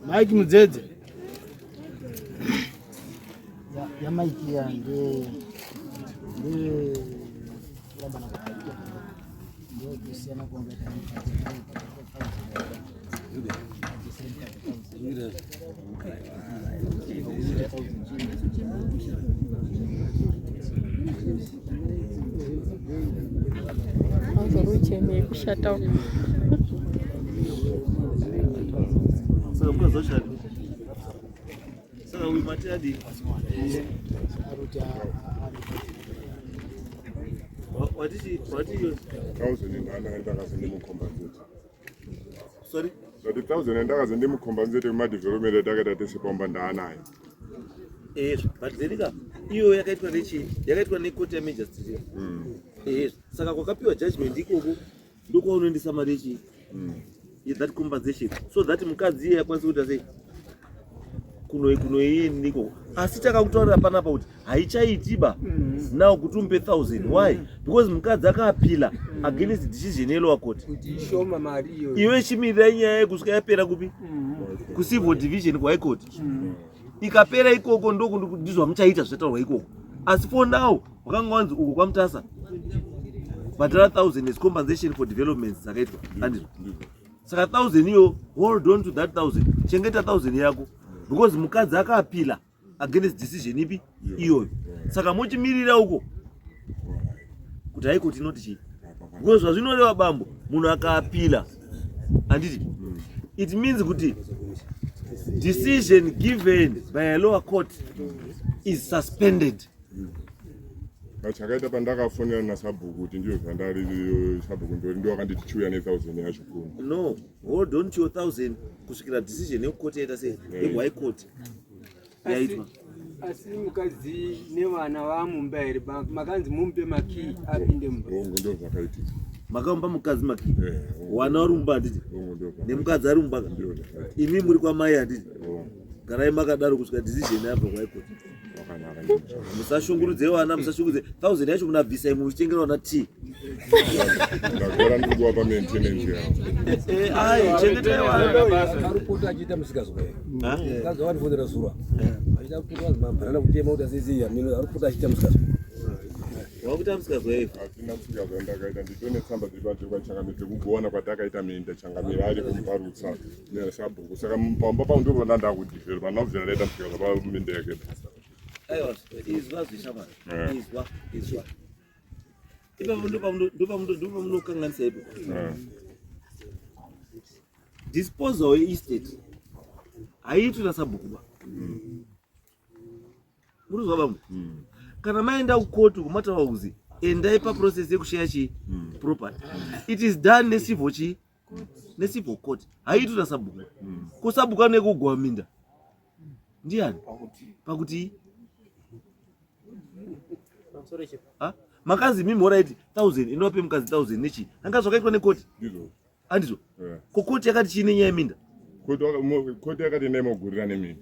Mike Mudzedze. Ya Mike yange. Labda nakupatia. Ndio kuhusiana kuongeza Rucheni kushata. Sasa mkazoshadi. Sasa uimatadi. What is you? 1000 anaenda kasende mukombazeti. Sorry? So the 1000 anaenda kasende mukombazeti kuma development atakata tesipomba ndanayo. But zerika iyo yakaitwa nechi, yakaitwa neKuti majesty. Saka kwakapiwa judgment ikoko ndoko unoendesa marechi. That compensation so that mukadzi yakwanisa kuti ase kuno iyi niko asi takakutaurira panapa kuti haichaitiba now kuti umpe 1000. Why? Because mukadzi akapila against decision yelowa court kuti shoma mari iyo iwe chimirira nyaya yekusvika yapera kupi kucivil division kwa court ikapera ikoko ndoko ndizvo muchaita zvataurwa ikoko asi for now wakanga wanzi uko kwamutasa bhadhara 1000 is compensation for developments dzakaitwa andizvo. Saka 1000 iyo hold on to that 1000 chengeta 1000 yako because mukadzi akapila against decision ipi iyoyo. Saka mochimirira uko kuti haikoti inoti chii because zvazvinoreva bambo munhu akapila anditi it means kuti decision given by a lower court is suspended. Chakaita pandakafonera nasabhuku kuti ndiyo zvandari sabhuku ndio akanditi chiuya ne1000 yacho kuno. No, hold on to your 1000 kusvikira decision yecourt yaita sei high court yaitwa. Asi mukadzi nevana vamumba here makanzi mumpe maki apinde mumba. Ndio zvakaitika. Makampa mukadzi maki wana warumba nditi nemukadzi arumba imi muri kwamai handiti garai makadaro kusvika decision yabva kwa court. Musashungurudze vana musashungurudze 1000 yacho munabvisa imwe uchitengerwa na T. Ndakora ndikuwa pa maintenance yao. Ai chengeta vana aripota achita musikazwa. Kaza wani fodera sura. Achita kuti wazimambana kutema kuti asiziya mino aripota achita musikazwa. Wakuta musikazwa hivi. Atina musikazwa ndakaita nditone tsamba dzibanje kwachangamira kugoona kwatakaita minda changamira ari kumparutsa nesabhuku. Saka mpamba pa ndipo ndandakuti zvero vanobvira leta musikazwa pa minda yake. Aiwa, izwa zvishamana. Izwa. Ipa munokanganisa ipo. Disposal estate haitwi nasabhuku ba. Muruzwa bambo. Kana maenda kukotu kumatauzi endai pa process yekushare chi property. It is done necivil chi necivil court. Haitwi nasabhuku. Kusabhuka nekugwa minda. Ndiani? Pakuti makazi mimi oraiti 1000 inope mkazi 1000 nechi anga zvakaitwa nekoti Ndizvo. andizvo kokoti yakati chine nyaya minda koti yakati nemogurira neminda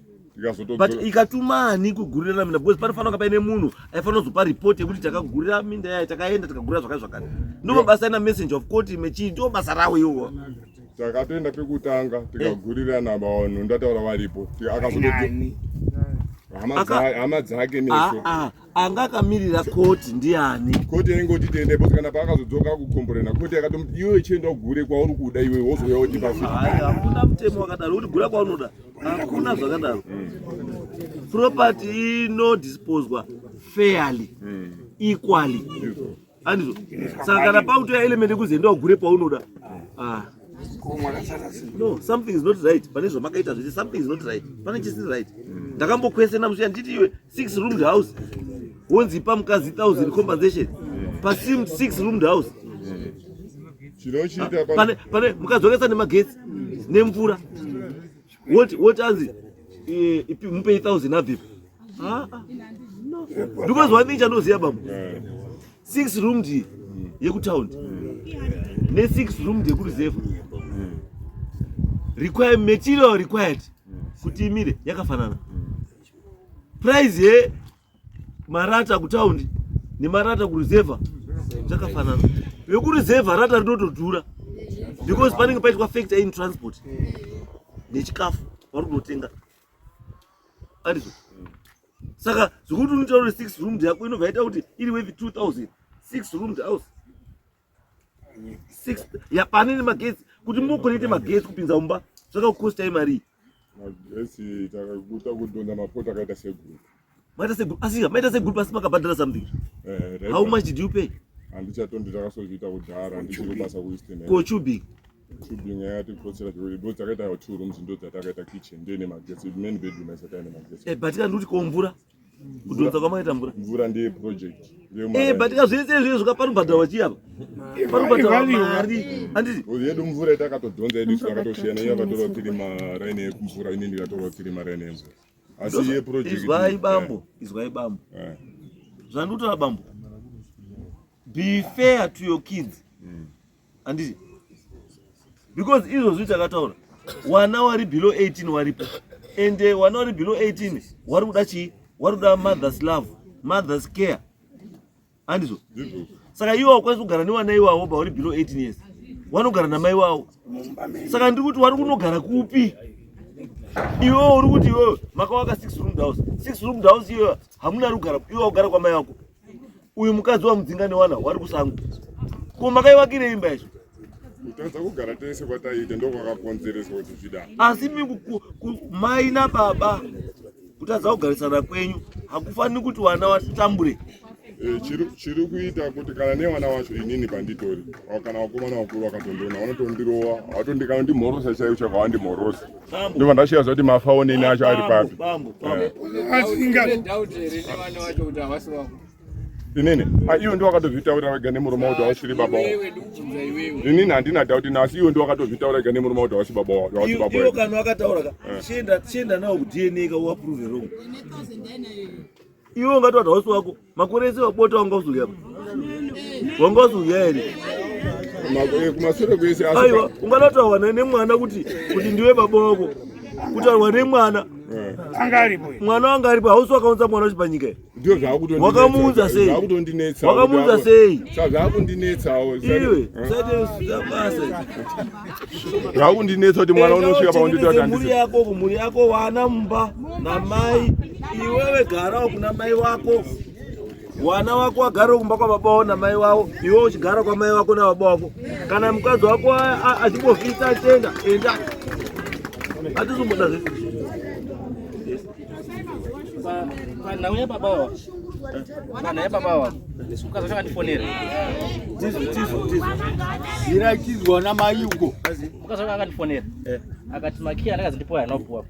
but ikatumani kugurira minda because panofanira kunge paine munhu aifanira kuzopa report yekuti takagurira minda yayo takaenda tikagurira zvakati ndo mabasa ina messenger of court mechi ndo basa rawo iwo takatoenda pekutanga tikagurira navanhu ndataura varipo akazoto hama dzake neso anga akamirira koti ndiani koti ingoti tiendepo kana paakazodzoka kukomborena koti akatomti iwe chienda kugure kwauri kuda iwe wozouya kuti basi hakuna mutemo wakadaro kuti gura kwaunoda hakuna zvakadaro property inodisposwa fairly equally andizvo saka kana pautoya element ekuzi enda kugure paunoda no, something is not right. Pane zvamakaita zvese something is not right. Pane chisiri right. Ndakambokwesena musha nditi iwe 6 roomed house. Wonzi pa mukadzi 1000 compensation. Pa 6 roomed house. Chinochita pane mukadzi wakasa nemagetsi nemvura. What anzi mupe 1000 abve. No. Because one thing chanoziya bambo. 6 roomed yekutown. Ne 6 roomed yekureserve. Material required kuti imire yakafanana. Price ye marata kutaundi nemarata kureserve zvakafanana. Yekureserve rata rinotodhura because panenge paitwa factor in transport nechikafu vari kunotenga andizvo. Saka zvokuti unotaura 6 roomed yako inobva yaita kuti iri worth 2000 6 roomed house 6 yapane nemagetsi kuti mukonekte magetsi kupinza mumba zvakakukosta mari. Magetsi takakuta kudonza mapoto akaita segroup. Maita segroup asi maita segroup asi makabhadhara something. How much did you pay? Handichatondi takasozviita kudhara handichiri basa kueastern. Ko chubing yakati kukotsera ndo takaita 2 rooms ndo dzatakaita kitchen ndene magetsi main bedroom asakaita magetsi. But kanduti ko mvura kudonza kwamaita mvura ndiye project. But zvese izvo zvakaparubhadhara wachiapa parubhadhara mari handiti yedu mvura itakatodonza yedu takatoshiyana iyo akatora tiri maraini yekumvura inini ikatora tiri maraini emvura asi ye project izwai bambo zvandotaura bambo, be fair to your kids handiti because izvozvi takataura wana wari below 18 waripo ende wana wari below 18 wari kuda chii wari kuda mother's love mother's care handizvo. Saka iwo wakwanisa kugara newana iwawo bauri below 18 years wanogara namai wavo. Saka ndiri kuti wari kunogara kupi iwo uri kuti iwo makawaka 6 roomed house 6 roomed house iyo hamuna rugara iwo ugara kwa mai wako uyu mukadzi wamudzinga newana wari kusangu ko makaiwakire imba yacho kutadza kugara tese kwataite ndokwakakonzeresa kuti zvidana asi mai nababa kutadza kugarisana kwenyu hakufaniri kuti wana watambure. Chiri kuita kuti kana newana wacho inini panditori kana wakomana wakuru wakatondona wanotondirowa watondikana ndimhorosa chaiyo chakawandimhorosa ndobva ndashiya zoti mafaonini acho ari papi inini iwo ndo wakatozvitaura vega nemurume kuti wasiri baba wavo. Inini handina dauti nasi iwo ndo wakatozvitaura vega nemurume kuti wasi baba wavo. Iwo kana wakataura chienda nawo kuDNA kauapprove wrong iwo ungati wadhausi wako makore ese wabota wangauzulya here kumashure kwese aiwa ungatotaura nemwana kuti ndiwe baba wako kuti wane mwana mwana wanga aripo hausi wakaunza mwana wacho panyika ndio zvakuto wakamuunza sei wakamuunza sei zvakundinetsawo iwe basa zvakundinetsa kuti mwana unosvika paunditoa mhuri yako wana mumba namai iwewe garawo kuna mai wako wana wako wagara kumba kwa baba wako namai wavo iwe uchigara kwa mai wako nababa wako kana mukadzi wako achingofisa tenda enda atizomboda zvese panauya baba wavo mukadzi wacho akandifonera zvirakizwa namai uko mukadzi wacho akandifonera akati makii andakazindipoa yanopuwa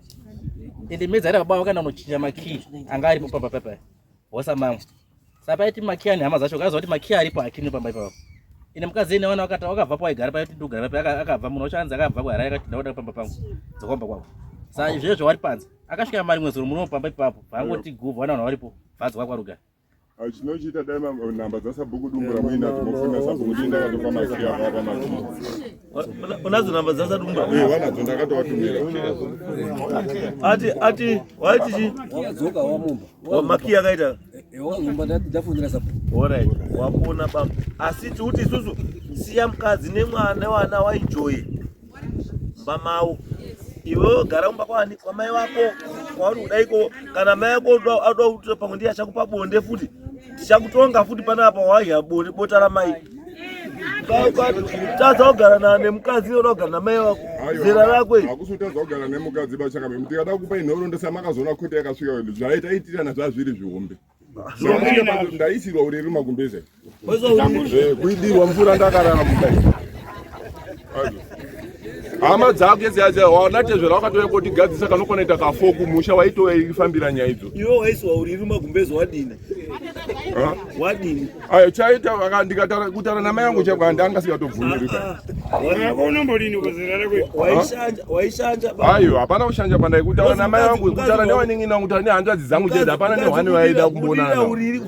ende medzi ari baba vakaenda kunochinja makii anga aripo pamba papa hosa mamwe sapaiti makii ane hama dzacho akaziva kuti makii aripo akini pamba ipapo ine mukadzi ine vana wakabvapo aigara paiti ndogara pa akabva munhu wacho anzi akabva kuHigh akati ndauda pamba pangu dzokwamba kwavo saka izvezvo wari panze akasvika mari mwezi muno pamba ipapo vangoti guvha wana vanhu varipo bvadzi kwakwarugara chinochiita dai namba dzasabhuku dumbura muinadzo mofuna sabhuku ndi ndakatopa makii avapa makii unadzo namba dzasadumbura wanadzo ndakatovatumira ati waiti chi wadzoka wamumba makii akaita wamumba ndafundira sabhuku alright wapona bamba asi tikuti isusu siya mukadzi nemwana wana waijoye mba mawo iwe gara kumba kwa mai wako kwauri kudaiko kana mai wako adoda kuti pamwe ndiye achakupa bonde futi tichakutonga futi panapa wahya bonde bota ramai tadza kugara nemukadzi oda kugara namai wako zera rako hakusi utadza kugara nemukadzi bachakame tikada kupa inhoro ndosamakazona kuti yakasvika zvaitaitirana zvazviri zvihombe ndaisirwa uriri magumbeze kuidirwa mvura ndakarara mudai hama dzako natezvera wakatouya kotigadzisa kanokona ita kafo kumusha waitouya ifambira nyaya idzo iwe waiswa uriri magumbezi wadini ayo chaita ndikataura namai yangu chako angasikatobvumirika ayo hapana kushanja pandai kutaura namai yangu kutaura newaning'ina kutaura nehanzvadzi dzangu chedzi hapana nehwane waida kumbonana sandiri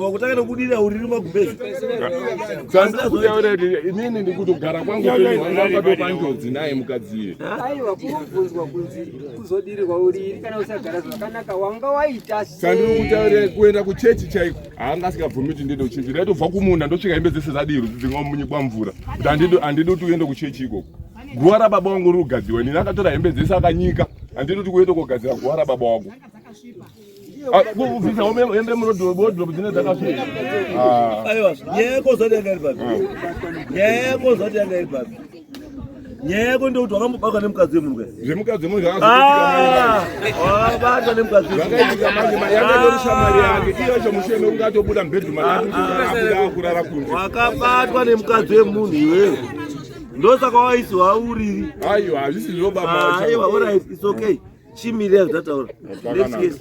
kutaura kuti inini ndikutogara kwangu wakatopa njodzi naye mukadziye aiwa kubvunzwa kunzi kuzodirirwa uriri kana usagara zvakanaka wanga waita sandiri kutaura kuenda kuchechi chaiko haangasikabvumi kuti ndiende kuchechi ndaitobva kumunda ndosvika hembe dzese zadirwa dzingwa munyikwa mvura kuti handidi kuti uende kuchechi ikoko guwara baba wangu rugadziwe nini akatora hembe dzese akanyika handiti kuti kuende kogadzira guwara baba wangu kuvisa hembe murodhorobho dzine dzakasvika aiwa nyaya yako zati yanga iri papi nyaya yako zati yanga iri papi nyaya yako ndeuti wakambobatwa nemukadzi wemunhu zvemukadzi wemunhu wakabatwa nemukadzi zvakaitika manje yanga shamwari yake iyocho Mushure ungatobuda mubhedroom abuda kurara kunze wakabatwa nemukadzi wemunhu iwewe ndosaka waisiwa uriri aiwa hazvisi zvobaba aiwa alright it's okay chimirira zvataura let's get